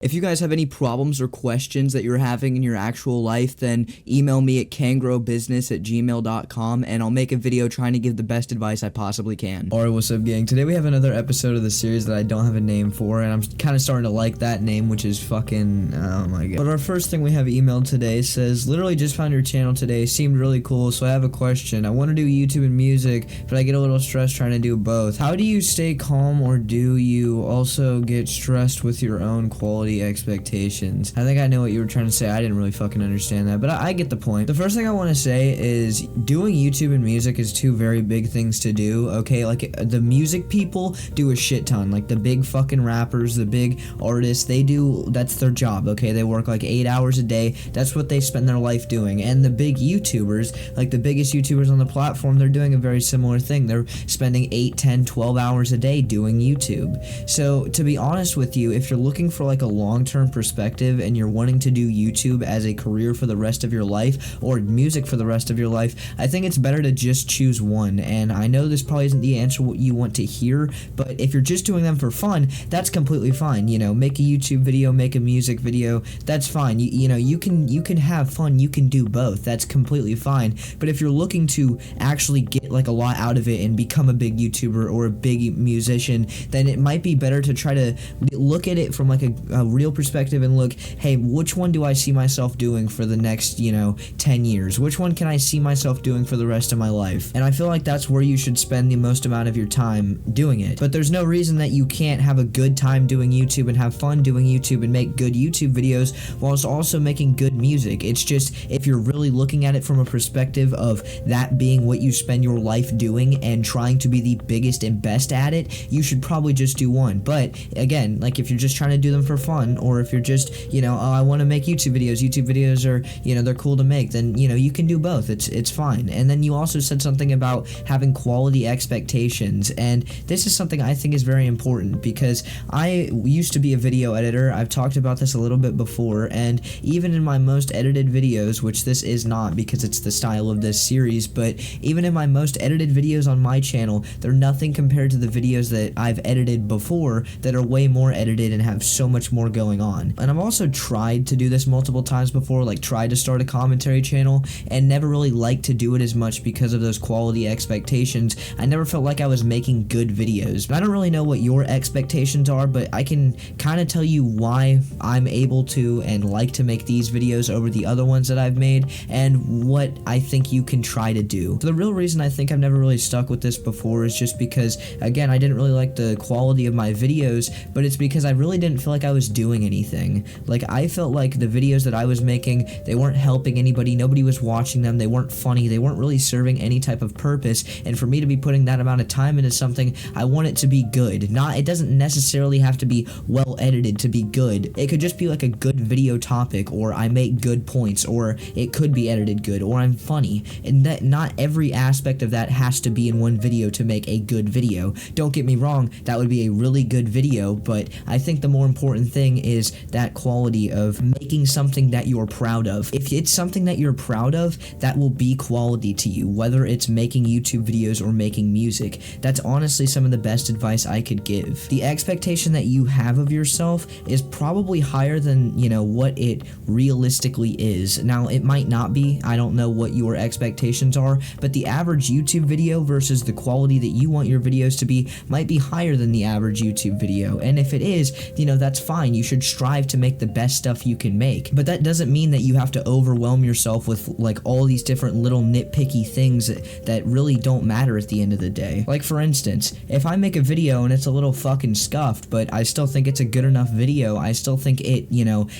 If you guys have any problems or questions that you're having in your actual life, then email me at cangrowbusiness@gmail.com and I'll make a video trying to give the best advice I possibly can. Alright, what's up, gang? Today we have another episode of the series that I don't have a name for, and I'm kind of starting to like that name, which is fucking, oh my god. But our first thing we have emailed today says, literally just found your channel today, seemed really cool, so I have a question. I want to do YouTube and music, but I get a little stressed trying to do both. How do you stay calm, or do you also get stressed with your own quality expectations? I think I know what you were trying to say. I didn't really fucking understand that, but I get the point. The first thing I want to say is doing YouTube and music is two very big things to do, okay? Like, the music people do a shit ton. Like, the big fucking rappers, the big artists, that's their job, okay? They work like 8 hours a day. That's what they spend their life doing. And the big YouTubers, like the biggest YouTubers on the platform, they're doing a very similar thing. They're spending 8, 10, 12 hours a day doing YouTube. So, to be honest with you, if you're looking for like a long-term perspective and you're wanting to do YouTube as a career for the rest of your life, or music for the rest of your life, I think it's better to just choose one. And I know this probably isn't the answer what you want to hear, but if you're just doing them for fun, that's completely fine. You know, make a YouTube video, make a music video, that's fine. You know, you can have fun, you can do both, that's completely fine. But if you're looking to actually get like a lot out of it and become a big YouTuber or a big musician, then it might be better to try to look at it from like a real perspective and look, hey, which one do I see myself doing for the next, 10 years? Which one can I see myself doing for the rest of my life? And I feel like that's where you should spend the most amount of your time doing it. But there's no reason that you can't have a good time doing YouTube and have fun doing YouTube and make good YouTube videos whilst also making good music. It's just, if you're really looking at it from a perspective of that being what you spend your life doing and trying to be the biggest and best at it, you should probably just do one. But again, like, if you're just trying to do them for fun, or if you're just, oh, I want to make YouTube videos are, they're cool to make, then, you can do both. It's fine. And then you also said something about having quality expectations, and this is something I think is very important, because I used to be a video editor. I've talked about this a little bit before, and even in my most edited videos, which this is not because it's the style of this series, but even in my most edited videos on my channel, they're nothing compared to the videos that I've edited before that are way more edited and have so much more going on. And I've also tried to do this multiple times before, like tried to start a commentary channel, and never really liked to do it as much because of those quality expectations. I never felt like I was making good videos. I don't really know what your expectations are, but I can kind of tell you why I'm able to and like to make these videos over the other ones that I've made, and what I think you can try to do. So the real reason I think I've never really stuck with this before is just because, again, I didn't really like the quality of my videos, but it's because I really didn't feel like I was doing anything. Like, I felt like the videos that I was making, they weren't helping anybody, nobody was watching them, they weren't funny, they weren't really serving any type of purpose, and for me to be putting that amount of time into something, I want it to be good. It doesn't necessarily have to be well edited to be good. It could just be like a good video topic, or I make good points, or it could be edited good, or I'm funny, and that not every aspect of that has to be in one video to make a good video. Don't get me wrong, that would be a really good video, but I think the more important thing is that quality of making something that you're proud of. If it's something that you're proud of, that will be quality to you, whether it's making YouTube videos or making music. That's honestly some of the best advice I could give. The expectation that you have of yourself is probably higher than, what it realistically is. Now, it might not be. I don't know what your expectations are, but the average YouTube video versus the quality that you want your videos to be might be higher than the average YouTube video. And if it is, that's fine. You should strive to make the best stuff you can make. But that doesn't mean that you have to overwhelm yourself with like all these different little nitpicky things that really don't matter at the end of the day. Like, for instance, if I make a video and it's a little fucking scuffed, but I still think it's a good enough video, I still think it,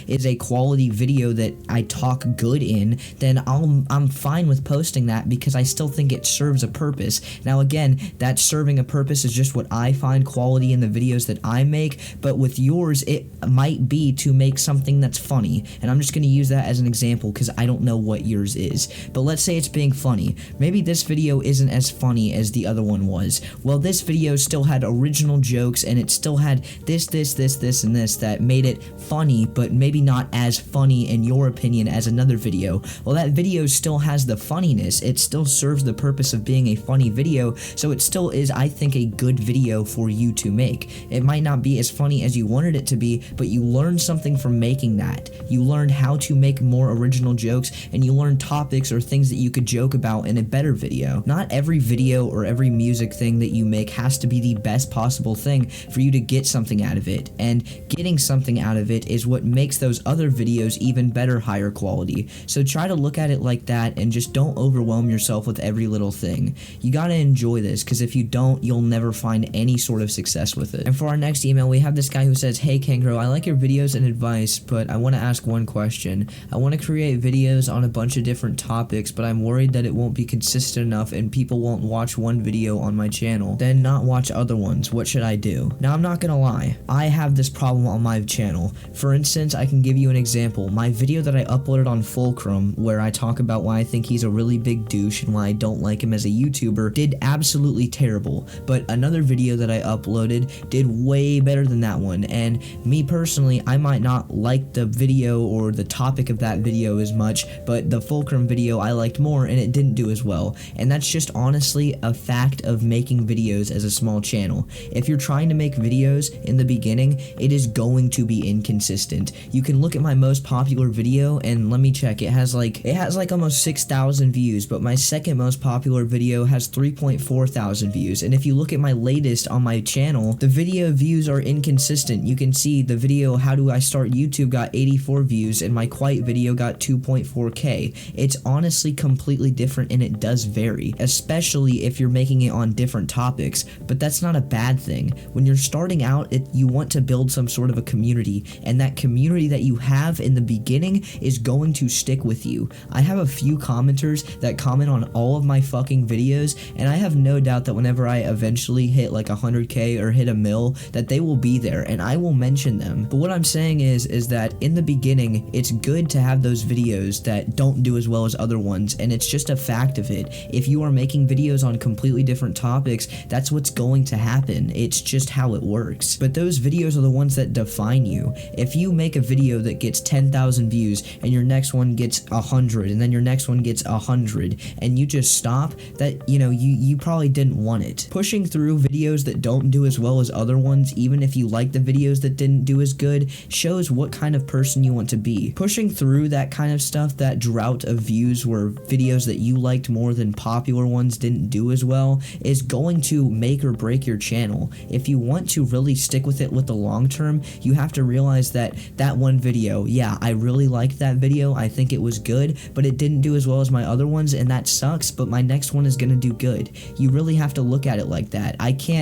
is a quality video that I talk good in, then I'm fine with posting that, because I still think it serves a purpose. Now, again, that serving a purpose is just what I find quality in the videos that I make, but with yours, it might be to make something that's funny, and I'm just going to use that as an example because I don't know what yours is. But let's say it's being funny. Maybe this video isn't as funny as the other one was. Well, this video still had original jokes, and it still had this, and this that made it funny, but maybe not as funny in your opinion as another video. Well, that video still has the funniness. It still serves the purpose of being a funny video, so it still is, I think, a good video for you to make. It might not be as funny as you wanted it to be, but you learned something from making that. You learned how to make more original jokes, and you learned topics or things that you could joke about in a better video. Not every video or every music thing that you make has to be the best possible thing for you to get something out of it, and getting something out of it is what makes those other videos even better, higher quality. So try to look at it like that, and just don't overwhelm yourself with every little thing. You gotta enjoy this, because if you don't, you'll never find any sort of success with it. And for our next email, we have this guy who says, "Hey Kangro, I like your videos and advice, but I want to ask one question. I want to create videos on a bunch of different topics, but I'm worried that it won't be consistent enough and people won't watch one video on my channel, then not watch other ones. What should I do?" Now, I'm not gonna lie, I have this problem on my channel. For instance, I can give you an example. My video that I uploaded on Fulcrum, where I talk about why I think he's a really big douche and why I don't like him as a YouTuber, did absolutely terrible. But another video that I uploaded did way better than that one, and me personally, I might not like the video or the topic of that video as much, but the Fulcrum video I liked more and it didn't do as well. And that's just honestly a fact of making videos as a small channel. If you're trying to make videos in the beginning, it is going to be inconsistent. You can look at my most popular video and let me check, it has like almost 6,000 views, but my second most popular video has 3.4 thousand views. And if you look at my latest on my channel, the video views are inconsistent. You can see the video How Do I Start YouTube got 84 views and my Quiet video got 2.4k. It's honestly completely different, and it does vary, especially if you're making it on different topics, but that's not a bad thing. When you're starting out, you want to build some sort of a community, and that community that you have in the beginning is going to stick with you. I have a few commenters that comment on all of my fucking videos, and I have no doubt that whenever I eventually hit like 100k or hit a mil, that they will be there and I will mention them. But what I'm saying is that in the beginning, it's good to have those videos that don't do as well as other ones, and it's just a fact of it. If you are making videos on completely different topics, that's what's going to happen. It's just how it works. But those videos are the ones that define you. If you make a video that gets 10,000 views and your next one gets 100 and then your next one gets 100 and you just stop, that, you probably didn't want it. Pushing through videos that don't do as well as other ones, even if you like the videos that didn't do as good, shows what kind of person you want to be. Pushing through that kind of stuff, that drought of views where videos that you liked more than popular ones didn't do as well, is going to make or break your channel. If you want to really stick with it with the long term, you have to realize that that one video, yeah, I really liked that video, I think it was good, but it didn't do as well as my other ones, and that sucks, but my next one is gonna do good. You really have to look at it like that.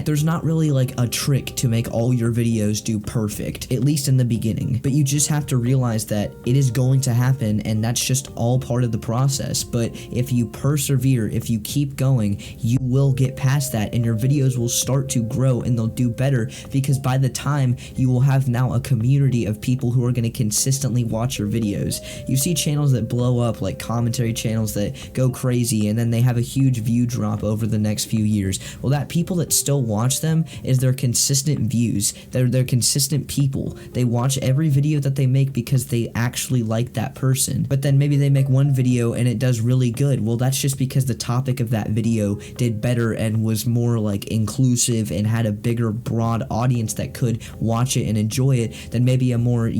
There's not really like a trick to make all your videos do perfect, at least in the beginning, but you just have to realize that it is going to happen, and that's just all part of the process. But if you persevere, if you keep going, you will get past that, and your videos will start to grow and they'll do better, because by the time you will have now a community of people who are going to consistently watch your videos. You see channels that blow up, like commentary channels that go crazy and then they have a huge view drop over the next few years. Well, that people that still watch them is their consistent views. They're consistent people. They watch every video that they make because they actually like that person. But then maybe they make one video and it does really good. Well, that's just because the topic of that video did better and was more like inclusive and had a bigger, broad audience that could watch it and enjoy it than maybe a more,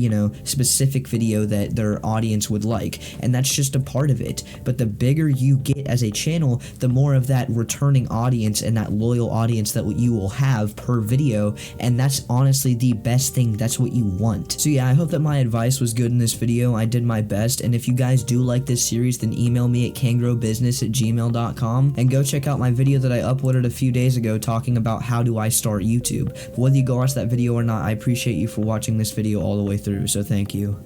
specific video that their audience would like. And that's just a part of it. But the bigger you get as a channel, the more of that returning audience and that loyal audience that you will have per video, and that's honestly the best thing. That's what you want. So yeah, I hope that my advice was good in this video. I did my best, and if you guys do like this series, then email me at kangrobusiness@gmail.com and go check out my video that I uploaded a few days ago talking about how do I start YouTube. Whether you go watch that video or not, I appreciate you for watching this video all the way through, so thank you.